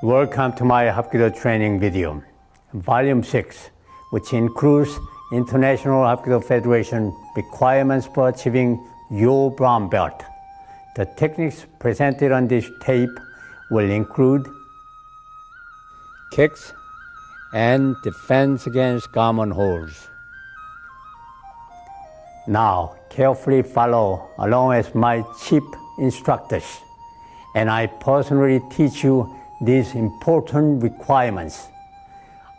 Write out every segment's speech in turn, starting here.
Welcome to my Hapkido training video, Volume 6, which includes International Hapkido Federation requirements for achieving your brown belt. The techniques presented on this tape will include kicks and defense against common holds. Now, carefully follow along as my chief instructors, and I personally teach you these important requirements.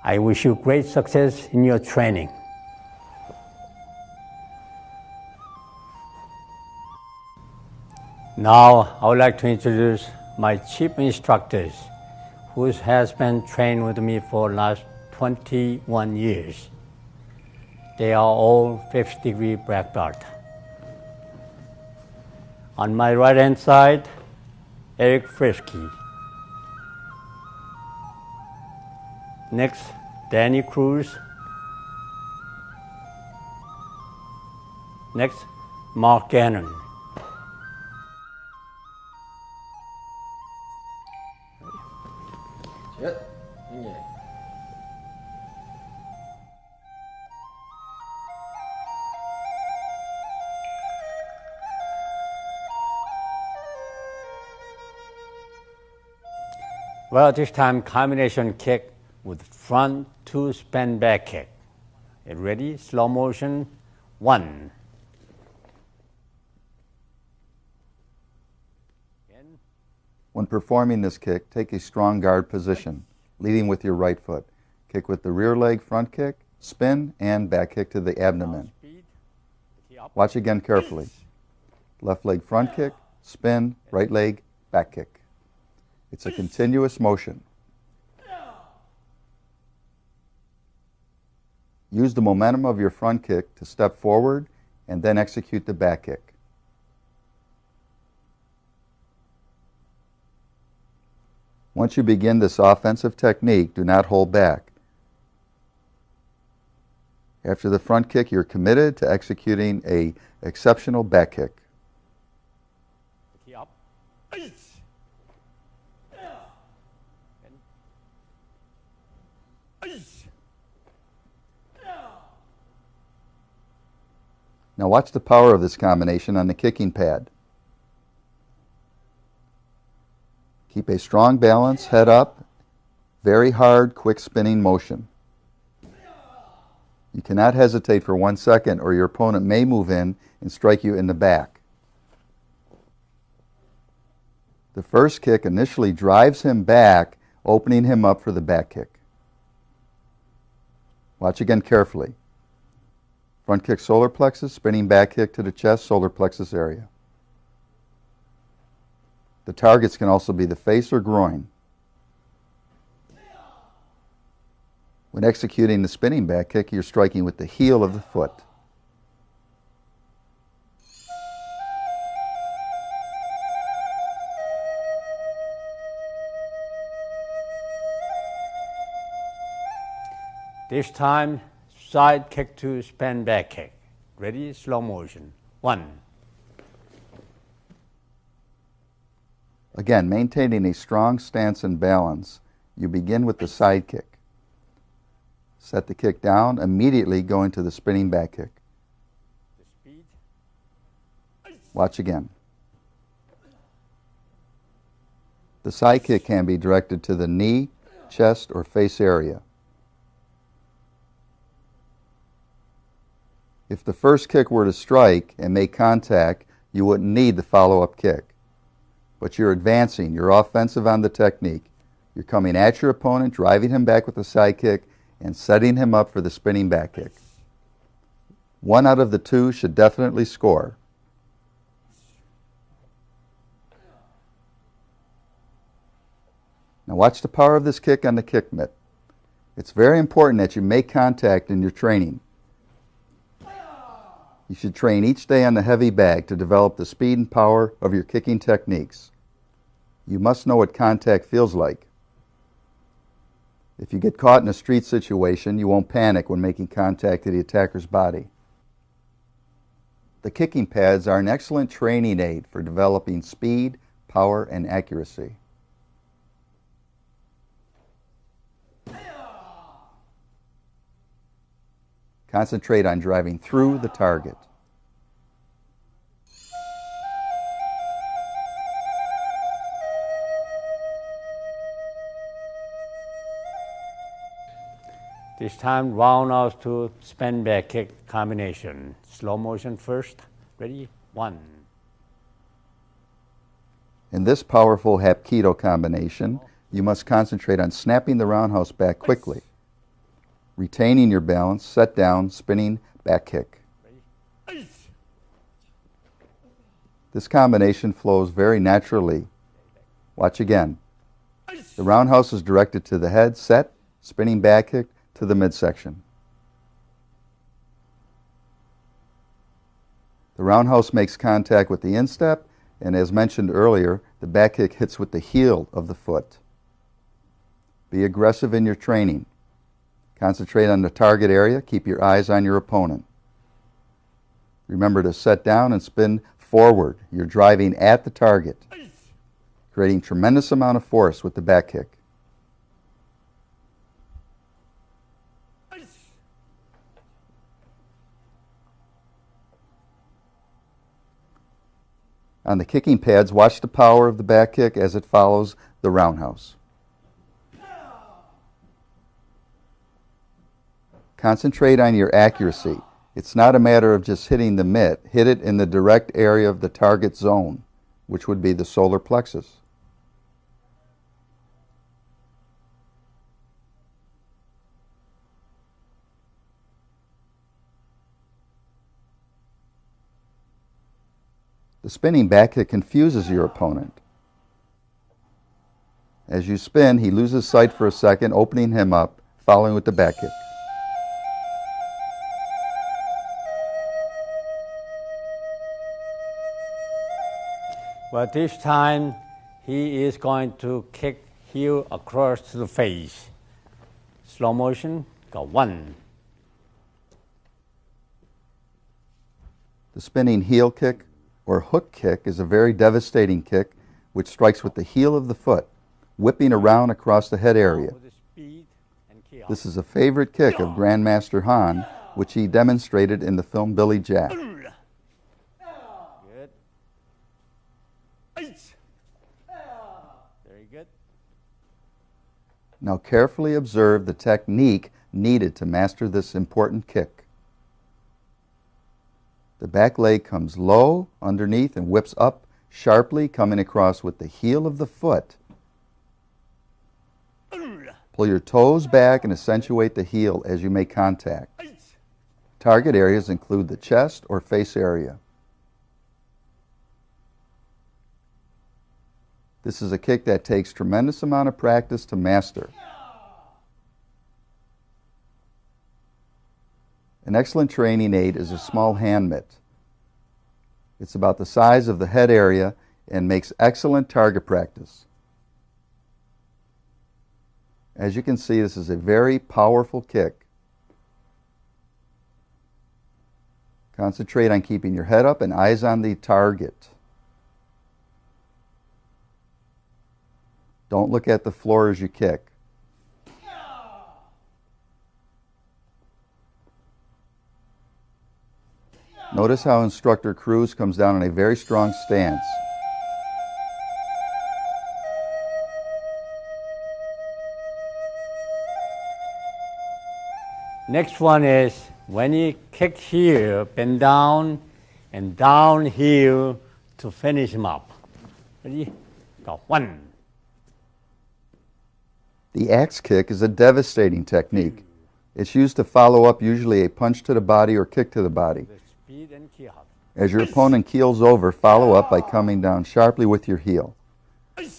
I wish you great success in your training. Now, I would like to introduce my chief instructors, who has been trained with me for the last 21 years. They are all 5th-degree black belt. On my right-hand side, Eric Frisky. Next, Danny Cruz. Next, Mark Gannon. Well, this time combination kick with front 2 span back kick. Ready? Slow motion. 1. When performing this kick, take a strong guard position, leading with your right foot. Kick with the rear leg front kick, spin, and back kick to the abdomen. Watch again carefully. Left leg front kick, spin, right leg, back kick. It's a continuous motion. Use the momentum of your front kick to step forward and then execute the back kick. Once you begin this offensive technique, do not hold back. After the front kick, you're committed to executing an exceptional back kick. Now watch the power of this combination on the kicking pad. Keep a strong balance, head up, very hard, quick spinning motion. You cannot hesitate for 1 second or your opponent may move in and strike you in the back. The first kick initially drives him back, opening him up for the back kick. Watch again carefully. Front kick solar plexus, spinning back kick to the chest, solar plexus area. The targets can also be the face or groin. When executing the spinning back kick, you're striking with the heel of the foot. This time, side kick to span back kick. Ready? Slow motion. 1. Again, maintaining a strong stance and balance, you begin with the side kick. Set the kick down, immediately go into the spinning back kick. Watch again. The side kick can be directed to the knee, chest, or face area. If the first kick were to strike and make contact, you wouldn't need the follow-up kick. But you're advancing, you're offensive on the technique. You're coming at your opponent, driving him back with a side kick, and setting him up for the spinning back kick. 1 out of the 2 should definitely score. Now watch the power of this kick on the kick mitt. It's very important that you make contact in your training. You should train each day on the heavy bag to develop the speed and power of your kicking techniques. You must know what contact feels like. If you get caught in a street situation, you won't panic when making contact to the attacker's body. The kicking pads are an excellent training aid for developing speed, power, and accuracy. Concentrate on driving through the target. This time, roundhouse to spin back kick combination. Slow motion first. Ready? 1. In this powerful Hapkido combination, you must concentrate on snapping the roundhouse back quickly, retaining your balance, set down, spinning back kick. This combination flows very naturally. Watch again. The roundhouse is directed to the head, set, spinning back kick to the midsection. The roundhouse makes contact with the instep, and as mentioned earlier, the back kick hits with the heel of the foot. Be aggressive in your training. Concentrate on the target area. Keep your eyes on your opponent. Remember to set down and spin forward. You're driving at the target, creating tremendous amount of force with the back kick. On the kicking pads, watch the power of the back kick as it follows the roundhouse. Concentrate on your accuracy. It's not a matter of just hitting the mitt. Hit it in the direct area of the target zone, which would be the solar plexus. The spinning back kick confuses your opponent. As you spin, he loses sight for a second, opening him up, following with the back kick. But this time, he is going to kick heel across to the face. Slow motion, go 1. The spinning heel kick or hook kick is a very devastating kick which strikes with the heel of the foot, whipping around across the head area. This is a favorite kick of Grandmaster Han, which he demonstrated in the film Billy Jack. Good. Very good. Now carefully observe the technique needed to master this important kick. The back leg comes low underneath and whips up sharply, coming across with the heel of the foot. Pull your toes back and accentuate the heel as you make contact. Target areas include the chest or face area. This is a kick that takes tremendous amount of practice to master. An excellent training aid is a small hand mitt. It's about the size of the head area and makes excellent target practice. As you can see, this is a very powerful kick. Concentrate on keeping your head up and eyes on the target. Don't look at the floor as you kick. Notice how Instructor Cruz comes down in a very strong stance. Next one is when you kick here, bend down and down heel to finish him up. Ready? Go 1. The axe kick is a devastating technique. It's used to follow up usually a punch to the body or kick to the body. As your opponent keels over, follow up by coming down sharply with your heel.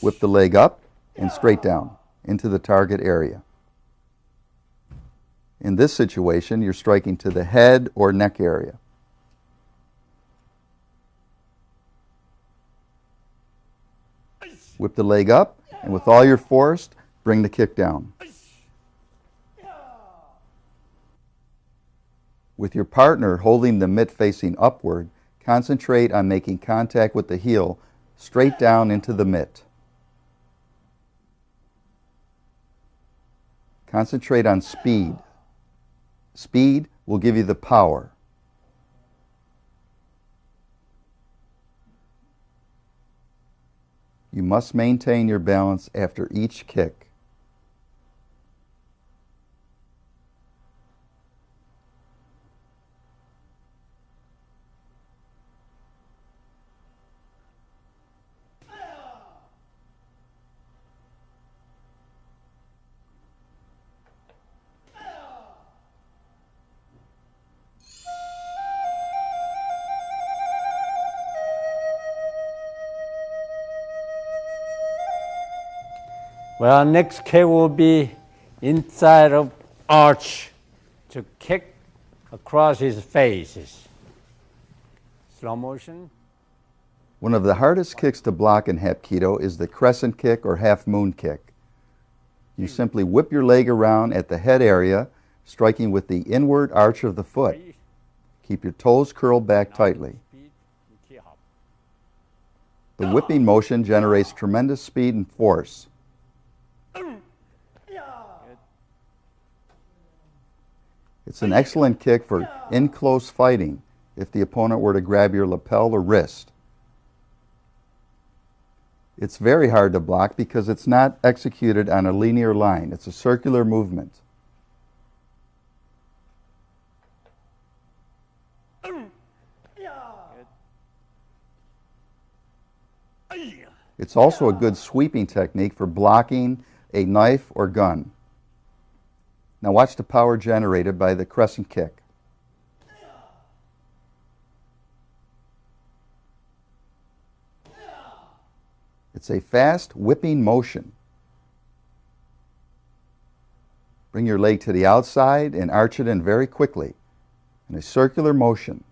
Whip the leg up and straight down into the target area. In this situation, you're striking to the head or neck area. Whip the leg up, and with all your force, bring the kick down. With your partner holding the mitt facing upward, concentrate on making contact with the heel straight down into the mitt. Concentrate on speed. Speed will give you the power. You must maintain your balance after each kick. Well, next kick will be inside of arch to kick across his face. Slow motion. One of the hardest kicks to block in Hapkido is the crescent kick or half moon kick. You simply whip your leg around at the head area, striking with the inward arch of the foot. Keep your toes curled back tightly. The whipping motion generates tremendous speed and force. It's an excellent kick for in-close fighting if the opponent were to grab your lapel or wrist. It's very hard to block because it's not executed on a linear line. It's a circular movement. It's also a good sweeping technique for blocking a knife or gun. Now watch the power generated by the crescent kick. It's a fast whipping motion. Bring your leg to the outside and arch it in very quickly in a circular motion.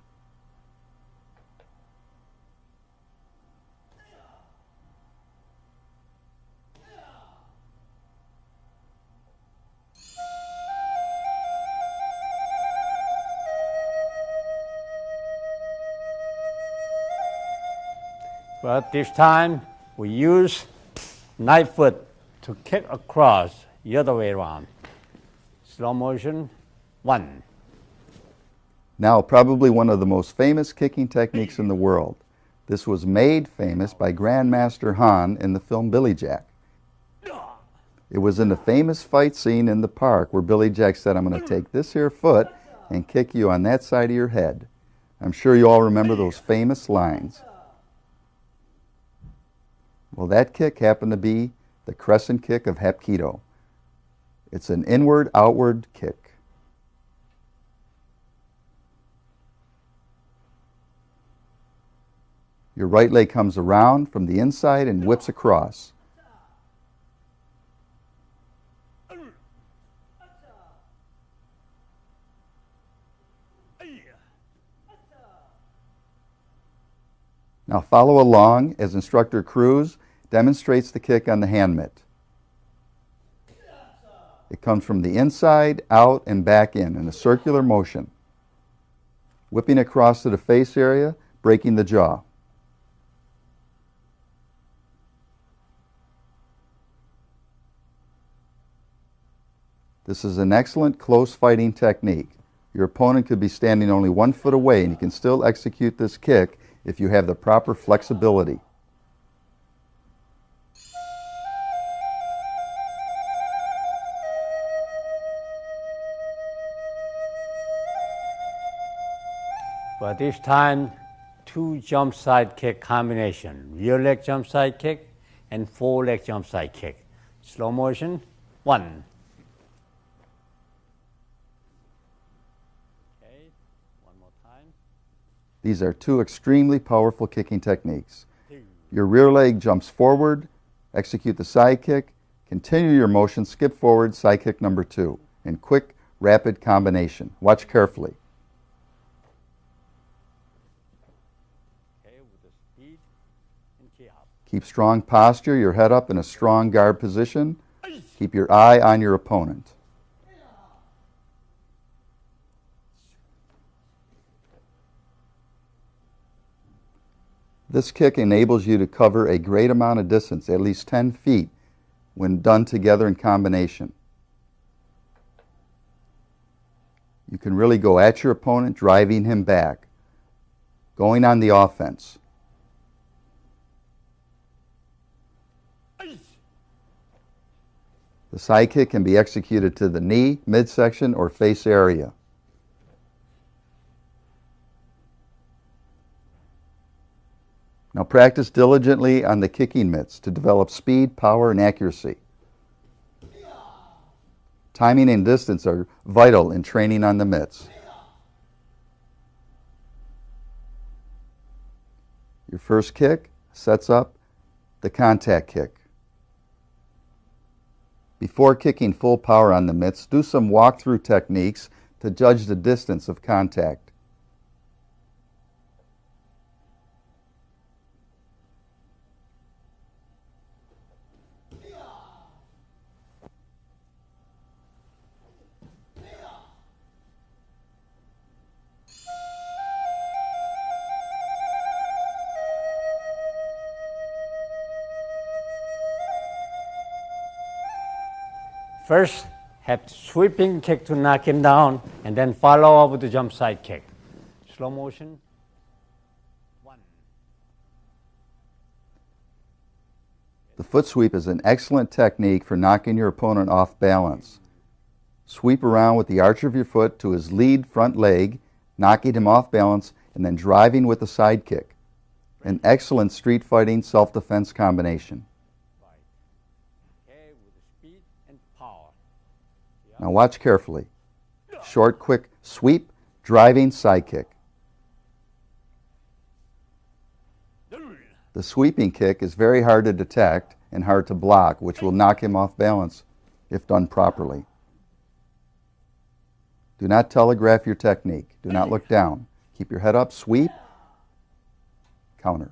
But this time we use knife foot to kick across the other way around. Slow motion, 1. Now, probably one of the most famous kicking techniques in the world. This was made famous by Grandmaster Han in the film Billy Jack. It was in the famous fight scene in the park where Billy Jack said, "I'm going to take this here foot and kick you on that side of your head." I'm sure you all remember those famous lines. Well, that kick happened to be the crescent kick of Hapkido. It's an inward-outward kick. Your right leg comes around from the inside and whips across. Now follow along as Instructor Cruz demonstrates the kick on the hand mitt. It comes from the inside, out, and back in a circular motion. Whipping across to the face area, breaking the jaw. This is an excellent close fighting technique. Your opponent could be standing only 1 foot away and you can still execute this kick if you have the proper flexibility. But this time, 2 jump side kick combination. Rear leg jump side kick and 4 leg jump side kick. Slow motion, 1. Okay, 1 more time. These are 2 extremely powerful kicking techniques. Your rear leg jumps forward, execute the side kick, continue your motion, skip forward, side kick number 2, in quick, rapid combination. Watch carefully. Okay, with the speed and key up. Keep strong posture, your head up in a strong guard position. Keep your eye on your opponent. This kick enables you to cover a great amount of distance, at least 10 feet, when done together in combination. You can really go at your opponent, driving him back, going on the offense. The side kick can be executed to the knee, midsection, or face area. Now practice diligently on the kicking mitts to develop speed, power, and accuracy. Timing and distance are vital in training on the mitts. Your first kick sets up the contact kick. Before kicking full power on the mitts, do some walk-through techniques to judge the distance of contact. First, have sweeping kick to knock him down, and then follow up with the jump side kick. Slow motion. 1. The foot sweep is an excellent technique for knocking your opponent off balance. Sweep around with the arch of your foot to his lead front leg, knocking him off balance, and then driving with a side kick. An excellent street fighting self-defense combination. Now watch carefully. Short, quick sweep, driving, side kick. The sweeping kick is very hard to detect and hard to block, which will knock him off balance if done properly. Do not telegraph your technique. Do not look down. Keep your head up, sweep, counter.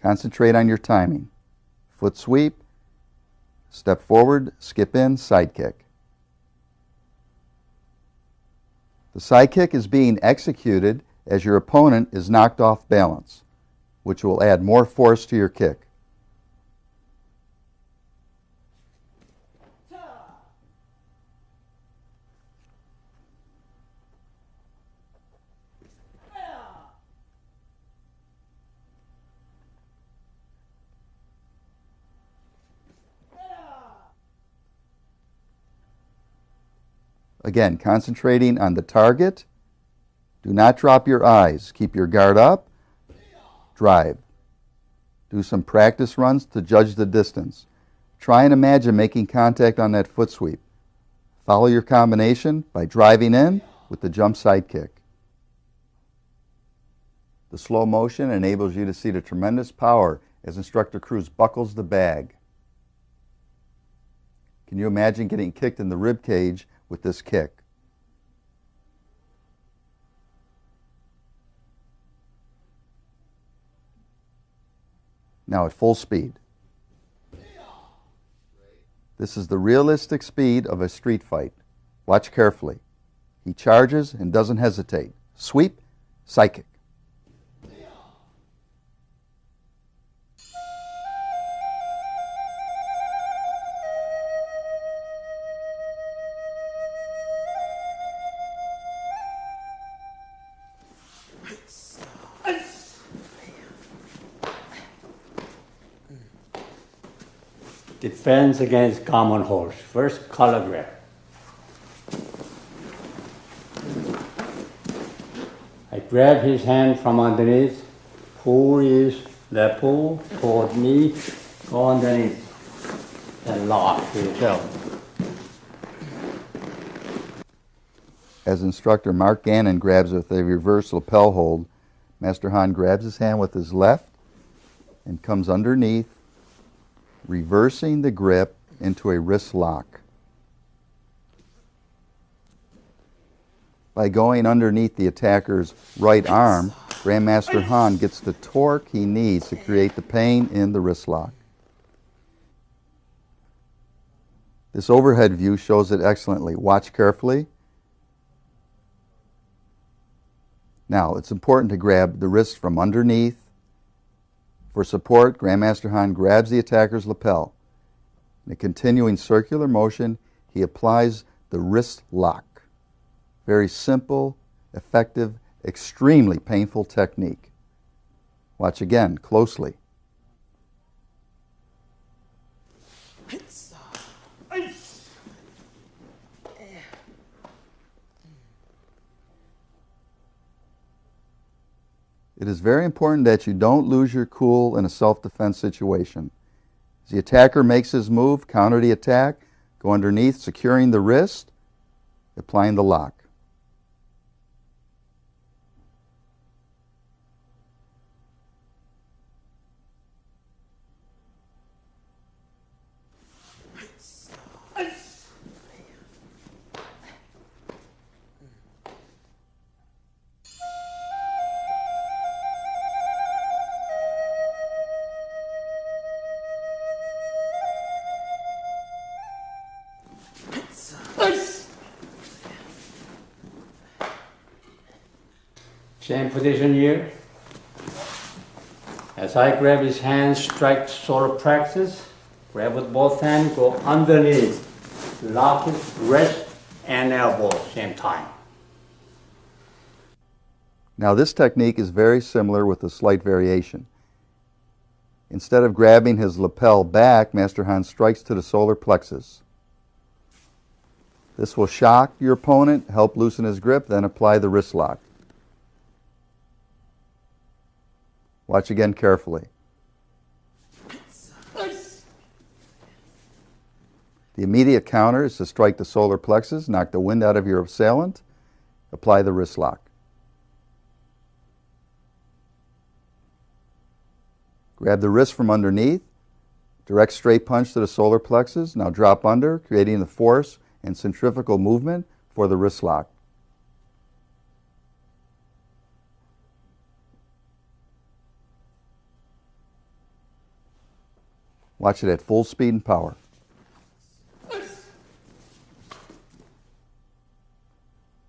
Concentrate on your timing. Foot sweep, step forward, skip in, side kick. The side kick is being executed as your opponent is knocked off balance, which will add more force to your kick. Again, concentrating on the target. Do not drop your eyes. Keep your guard up. Drive. Do some practice runs to judge the distance. Try and imagine making contact on that foot sweep. Follow your combination by driving in with the jump side kick. The slow motion enables you to see the tremendous power as Instructor Cruz buckles the bag. Can you imagine getting kicked in the rib cage with this kick? Now at full speed. This is the realistic speed of a street fight. Watch carefully. He charges and doesn't hesitate. Sweep, side kick. Defense against common holds. First, collar grab. I grab his hand from underneath, pull his left pull toward me, go underneath, and lock yourself. As instructor Mark Gannon grabs with a reverse lapel hold, Master Han grabs his hand with his left and comes underneath, reversing the grip into a wrist lock. By going underneath the attacker's right arm, Grandmaster Han gets the torque he needs to create the pain in the wrist lock. This overhead view shows it excellently. Watch carefully. Now, it's important to grab the wrist from underneath, For support, Grandmaster Han grabs the attacker's lapel. In a continuing circular motion, he applies the wrist lock. Very simple, effective, extremely painful technique. Watch again closely. It is very important that you don't lose your cool in a self-defense situation. As the attacker makes his move, counter the attack, go underneath, securing the wrist, applying the lock. Same position here. As I grab his hand, strike solar plexus, grab with both hands, go underneath, lock his wrist and elbow same time. Now this technique is very similar with a slight variation. Instead of grabbing his lapel back, Master Han strikes to the solar plexus. This will shock your opponent, help loosen his grip, then apply the wrist lock. Watch again carefully. The immediate counter is to strike the solar plexus, knock the wind out of your assailant, apply the wrist lock. Grab the wrist from underneath, direct straight punch to the solar plexus, now drop under, creating the force and centrifugal movement for the wrist lock. Watch it at full speed and power.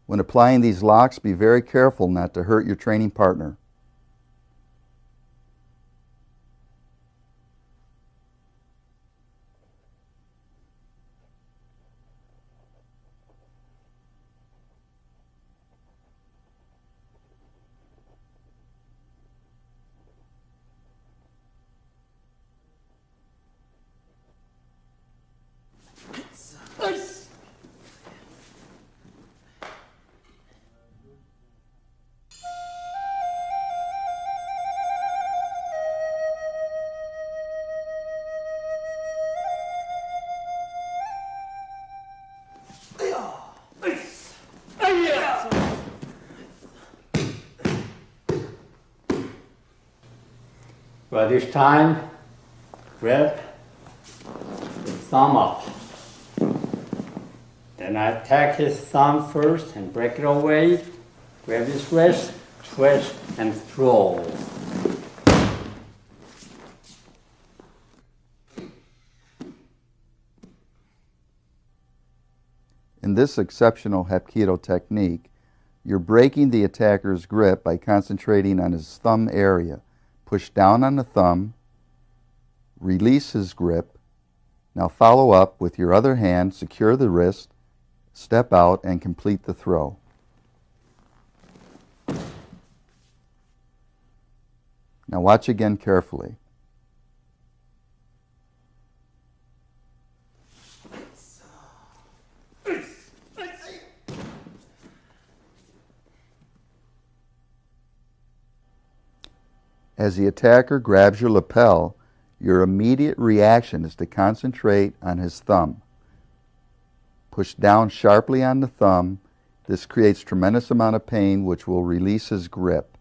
When applying these locks, be very careful not to hurt your training partner. Well, this time, grab the thumb up. Then I attack his thumb first and break it away. Grab his wrist, twist, and throw. In this exceptional Hapkido technique, you're breaking the attacker's grip by concentrating on his thumb area. Push down on the thumb, release his grip. Now follow up with your other hand, secure the wrist, step out, and complete the throw. Now watch again carefully. As the attacker grabs your lapel, your immediate reaction is to concentrate on his thumb. Push down sharply on the thumb. This creates tremendous amount of pain, which will release his grip.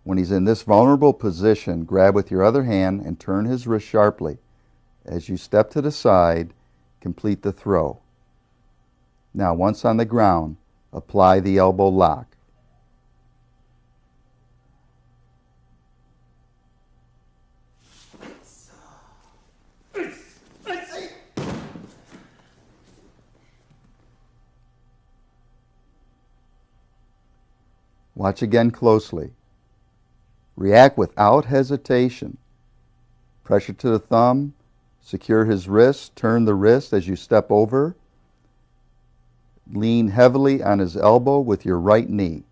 When he's in this vulnerable position, grab with your other hand and turn his wrist sharply. As you step to the side, complete the throw. Now, once on the ground, apply the elbow lock. Watch again closely. React without hesitation. Pressure to the thumb, secure his wrist, turn the wrist as you step over. Lean heavily on his elbow with your right knee.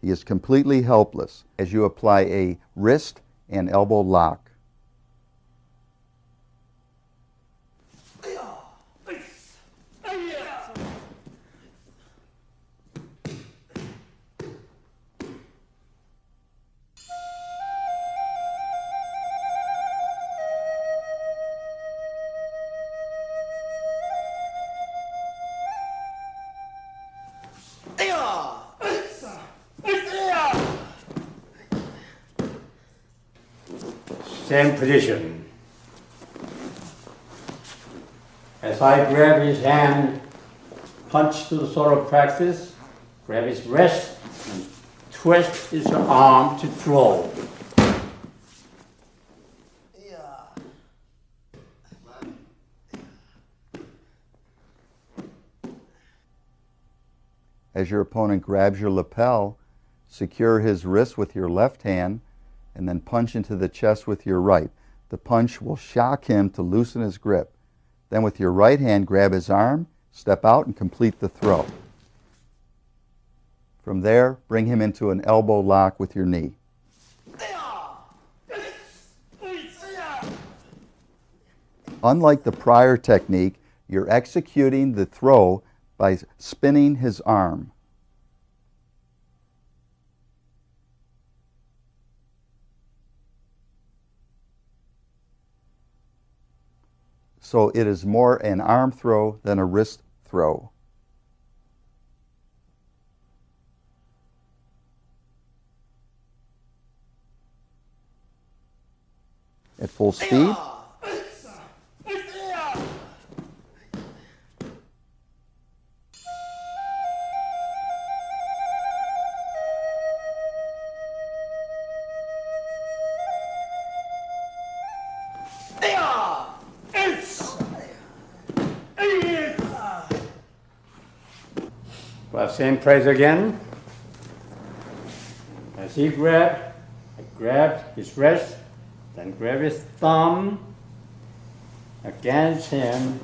He is completely helpless as you apply a wrist and elbow lock. Same position. As I grab his hand, punch to the sort of practice, grab his wrist and twist his arm to throw. As your opponent grabs your lapel, secure his wrist with your left hand and then punch into the chest with your right. The punch will shock him to loosen his grip. Then with your right hand, grab his arm, step out and complete the throw. From there, bring him into an elbow lock with your knee. Unlike the prior technique, you're executing the throw by spinning his arm. So it is more an arm throw than a wrist throw. At full speed. Well, same phrase again. As he grabbed, I grabbed his wrist, then grab his thumb against him,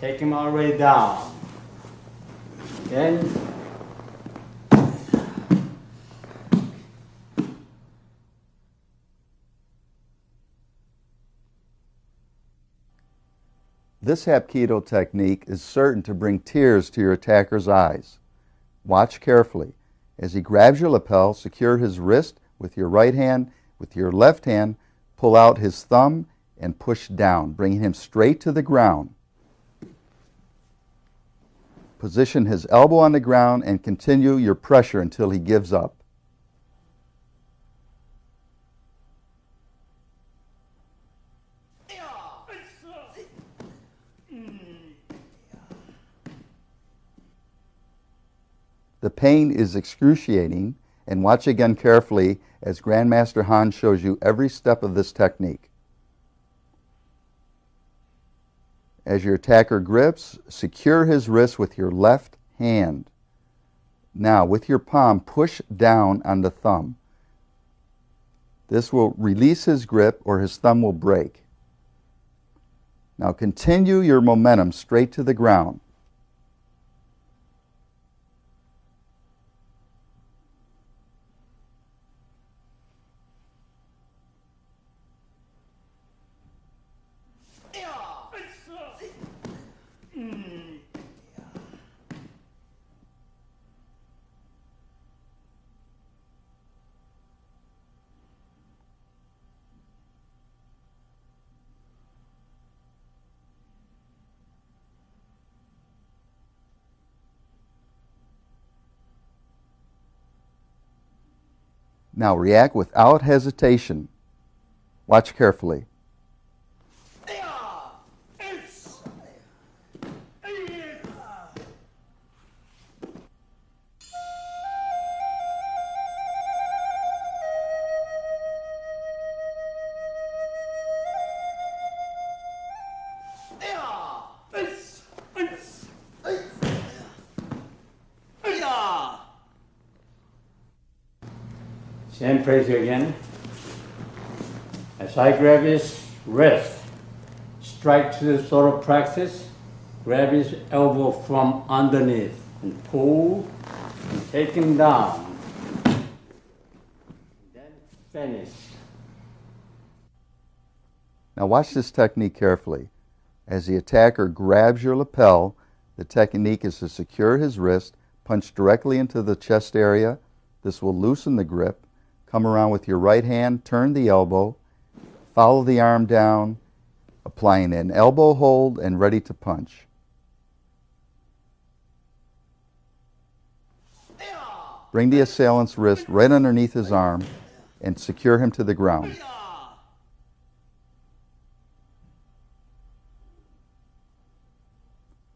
take him all the way down. Then this Hapkido technique is certain to bring tears to your attacker's eyes. Watch carefully. As he grabs your lapel, secure his wrist with your right hand. With your left hand, pull out his thumb and push down, bringing him straight to the ground. Position his elbow on the ground and continue your pressure until he gives up. The pain is excruciating, and watch again carefully as Grandmaster Han shows you every step of this technique. As your attacker grips, secure his wrist with your left hand. Now, with your palm, push down on the thumb. This will release his grip or his thumb will break. Now continue your momentum straight to the ground. Now react without hesitation. Watch carefully. same phrase again. As I grab his wrist, strike to the sort of practice, grab his elbow from underneath and pull and take him down. Then finish. Now watch this technique carefully. As the attacker grabs your lapel, the technique is to secure his wrist, punch directly into the chest area. This will loosen the grip. Come around with your right hand, turn the elbow, follow the arm down, applying an elbow hold and ready to punch. Bring the assailant's wrist right underneath his arm and secure him to the ground.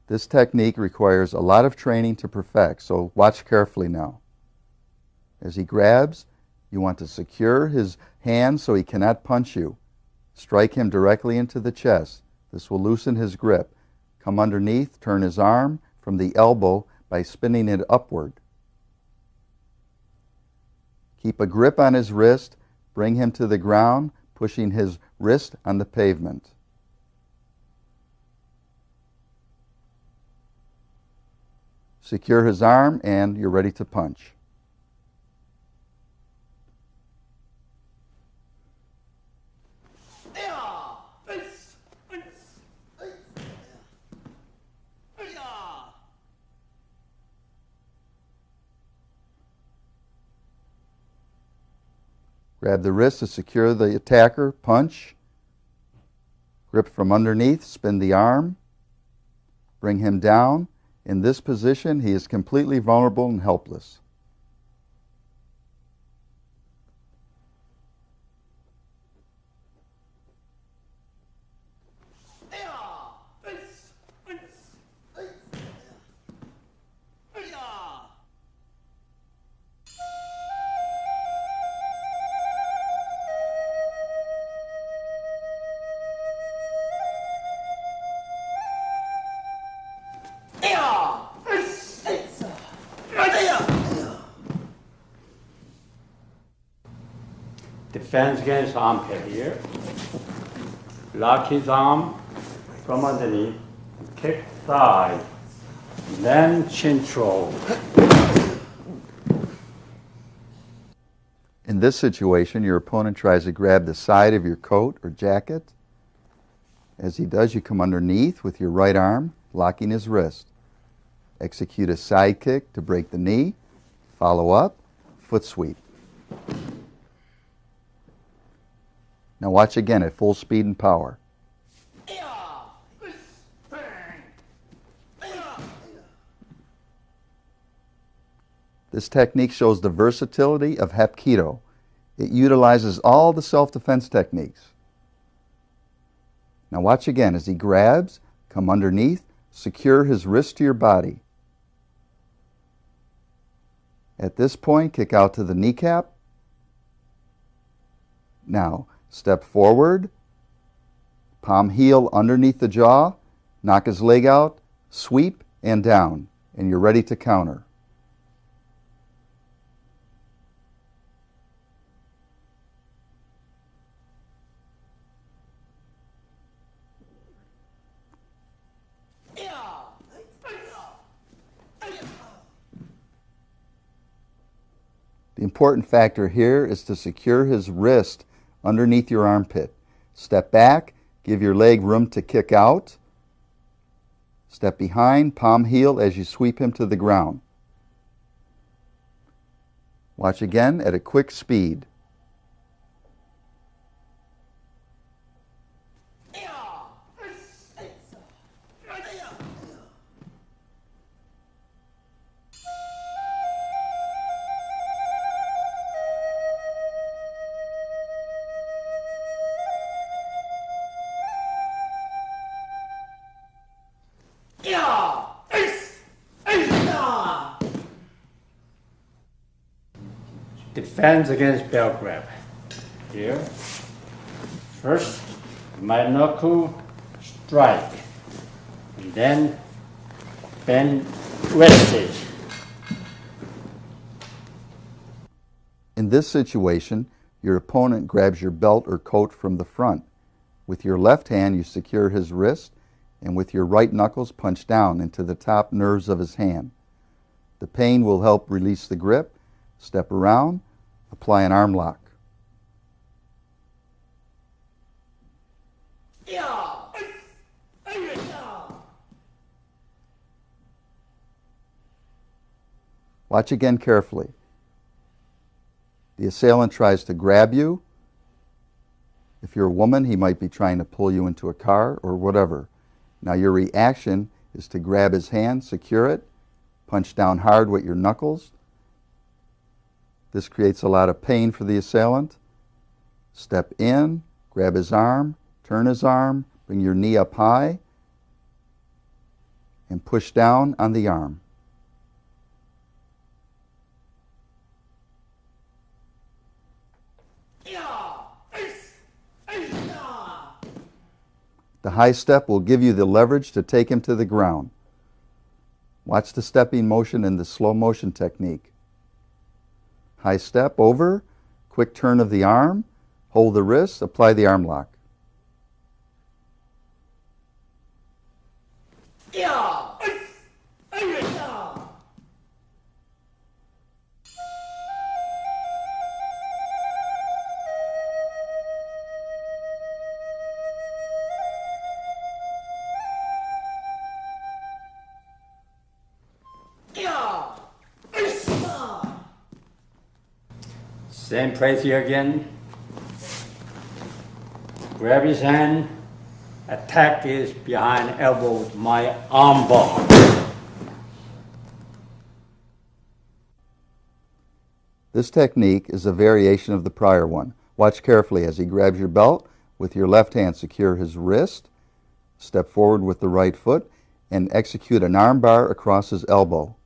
This technique requires a lot of training to perfect, so watch carefully now. As he grabs, you want to secure his hand so he cannot punch you. Strike him directly into the chest. This will loosen his grip. Come underneath, turn his arm from the elbow by spinning it upward. Keep a grip on his wrist, bring him to the ground, pushing his wrist on the pavement. Secure his arm and you're ready to punch. Grab the wrist to secure the attacker, punch. Grip from underneath, spin the arm. Bring him down. In this position, he is completely vulnerable and helpless. Defense against armpit here. Lock his arm from underneath, kick thigh, then chin throw. In this situation, your opponent tries to grab the side of your coat or jacket. As he does, you come underneath with your right arm, locking his wrist. Execute a side kick to break the knee. Follow up, foot sweep. Now watch again at full speed and power. This technique shows the versatility of Hapkido. It utilizes all the self-defense techniques. Now watch again as he grabs, come underneath, secure his wrist to your body. At this point, kick out to the kneecap. Now, step forward, palm heel underneath the jaw, knock his leg out, sweep, and down, and you're ready to counter. The important factor here is to secure his wrist underneath your armpit. Step back, give your leg room to kick out. Step behind, palm heel as you sweep him to the ground. Watch again at a quick speed. Defense against belt grab. Here. First, my knuckle strike. And then bend wrist edge. In this situation, Your opponent grabs your belt or coat from the front. With your left hand, you secure his wrist, and with your right knuckles, punch down into the top nerves of his hand. The pain will help release the grip. Step around, apply an arm lock. Watch again carefully. The assailant tries to grab you. If you're a woman, he might be trying to pull you into a car or whatever. Now your reaction is to grab his hand, secure it, punch down hard with your knuckles. This creates a lot of pain for the assailant. Step in, grab his arm, turn his arm, bring your knee up high, and push down on the arm. The high step will give you the leverage to take him to the ground. Watch the stepping motion in the slow motion technique. High step over, quick turn of the arm, hold the wrist, apply the arm lock. Same place here again. Grab his hand, attack his behind elbow with my arm bar. This technique is a variation of the prior one. Watch carefully as he grabs your belt. With your left hand, secure his wrist. Step forward with the right foot and execute an arm bar across his elbow.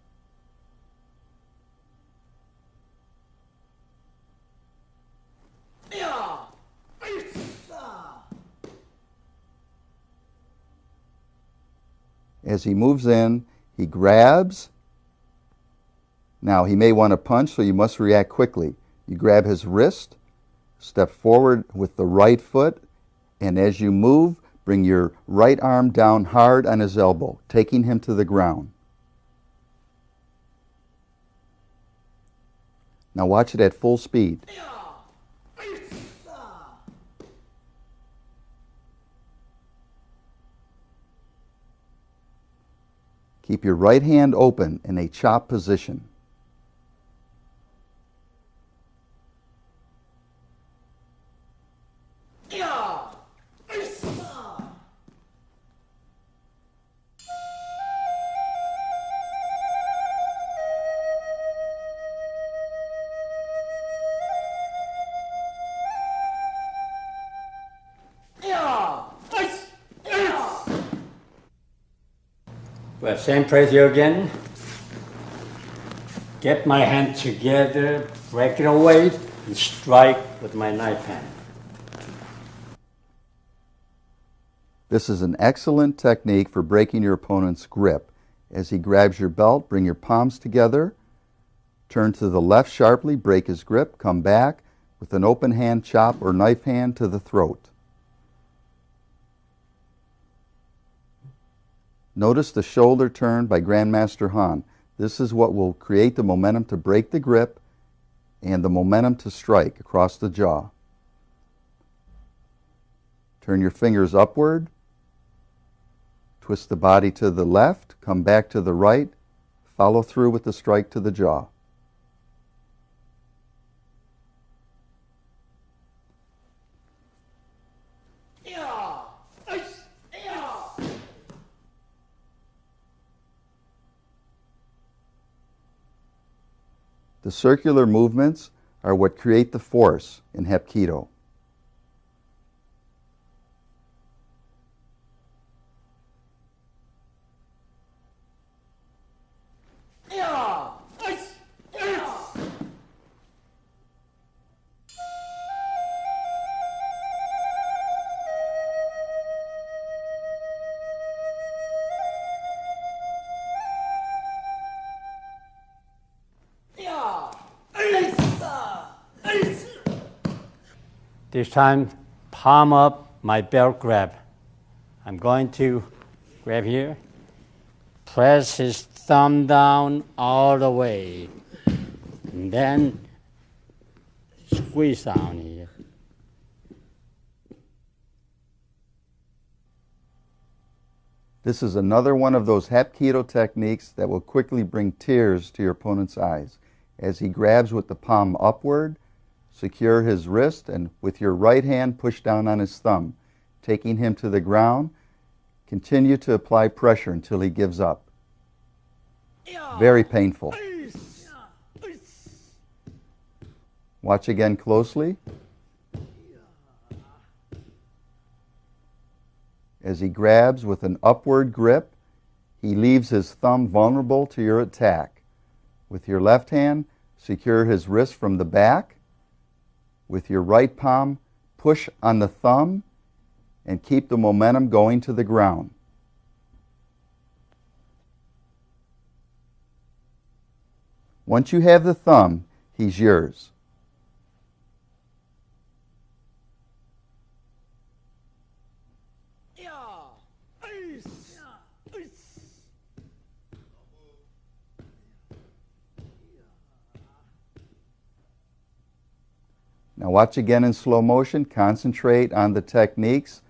As he moves in, he grabs. Now he may want to punch, so you must react quickly. You grab his wrist, step forward with the right foot, and as you move, bring your right arm down hard on his elbow, taking him to the ground. Now watch it at full speed. Keep your right hand open in a chop position. Well, same place here again. Get my hand together, break it away, and strike with my knife hand. This is an excellent technique for breaking your opponent's grip. As he grabs your belt, bring your palms together, turn to the left sharply, break his grip, come back with an open hand chop or knife hand to the throat. Notice the shoulder turn by Grandmaster Han. This is what will create the momentum to break the grip and the momentum to strike across the jaw. Turn your fingers upward, twist the body to the left, come back to the right, follow through with the strike to the jaw. The circular movements are what create the force in Hapkido. This time, palm up, my belt grab. I'm going to grab here, press his thumb down all the way, and then squeeze down here. This is another one of those Hapkido techniques that will quickly bring tears to your opponent's eyes. As he grabs with the palm upward, secure his wrist, and with your right hand push down on his thumb, taking him to the ground. Continue to apply pressure until he gives up. Very painful. Watch again closely. As he grabs with an upward grip, he leaves his thumb vulnerable to your attack. With your left hand, secure his wrist from the back. With your right palm, push on the thumb and keep the momentum going to the ground. Once you have the thumb, he's yours. Now watch again in slow motion. Concentrate on the techniques,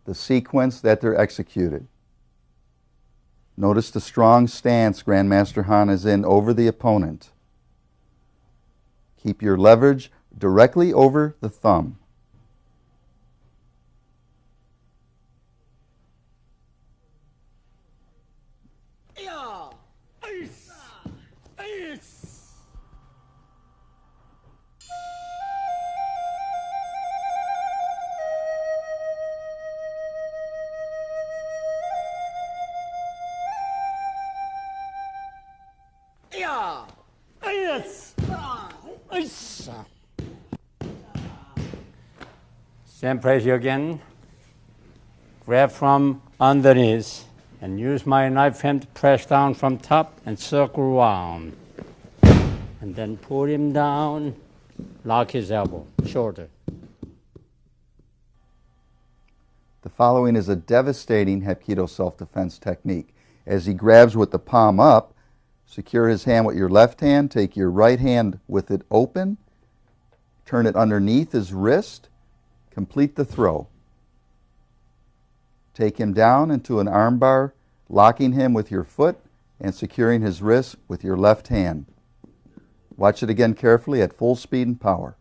the sequence that they're executed. Notice the strong stance Grandmaster Han is in over the opponent. Keep your leverage directly over the thumb. Same pressure again. Grab from underneath and use my knife hand to press down from top and circle around. And then pull him down, lock his elbow, shoulder. The following is a devastating Hapkido self-defense technique. As he grabs with the palm up, secure his hand with your left hand, take your right hand with it open, turn it underneath his wrist, complete the throw. Take him down into an arm bar, locking him with your foot and securing his wrist with your left hand. Watch it again carefully at full speed and power.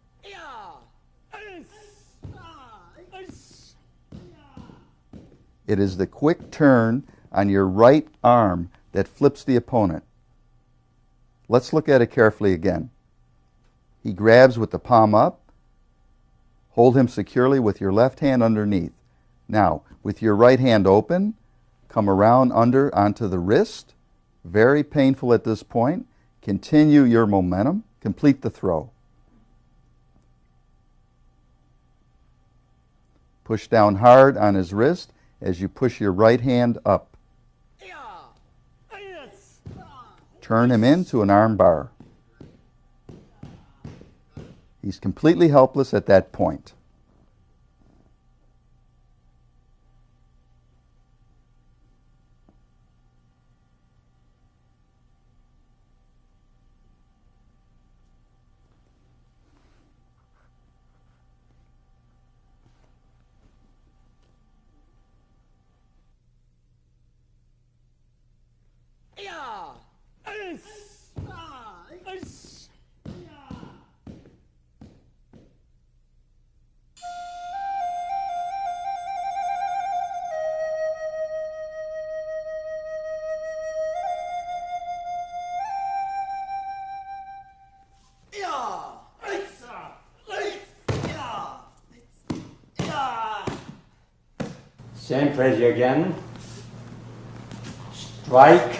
It is the quick turn on your right arm that flips the opponent. Let's look at it carefully again. He grabs with the palm up. Hold him securely with your left hand underneath. Now, with your right hand open, come around under onto the wrist. Very painful at this point. Continue your momentum. Complete the throw. Push down hard on his wrist as you push your right hand up. Turn him into an arm bar. He's completely helpless at that point. Same pressure again. Strike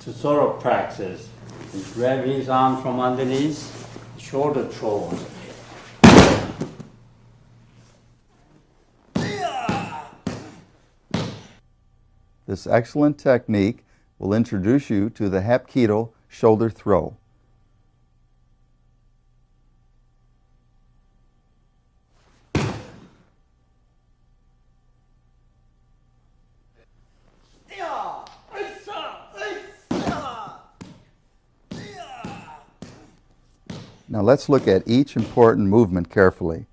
to sort of practice. And grab his arm from underneath, shoulder throw. This excellent technique will introduce you to the Hapkido shoulder throw. Now let's look at each important movement carefully.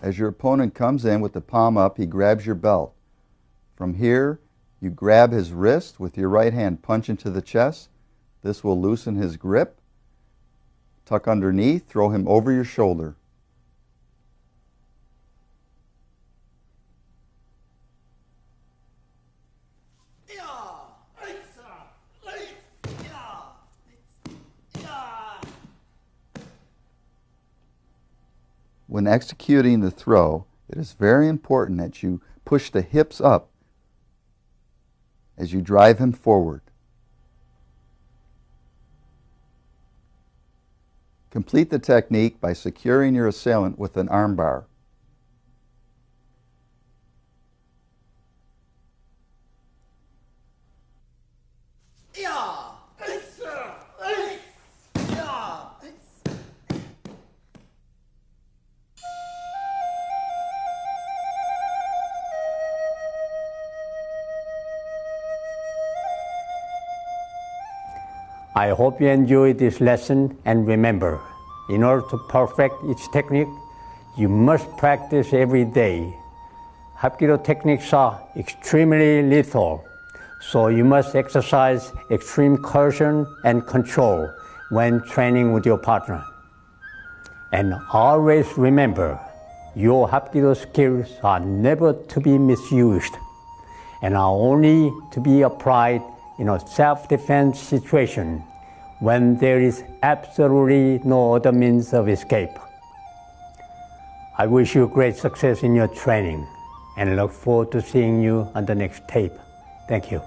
As your opponent comes in with the palm up, he grabs your belt. From here, you grab his wrist with your right hand, punch into the chest. This will loosen his grip. Tuck underneath, throw him over your shoulder. When executing the throw, it is very important that you push the hips up as you drive him forward. Complete the technique by securing your assailant with an arm bar. I hope you enjoyed this lesson, and remember, in order to perfect each technique, you must practice every day. Hapkido techniques are extremely lethal, so you must exercise extreme caution and control when training with your partner. And always remember, your Hapkido skills are never to be misused and are only to be applied in a self-defense situation when there is absolutely no other means of escape. I wish you great success in your training and look forward to seeing you on the next tape. Thank you.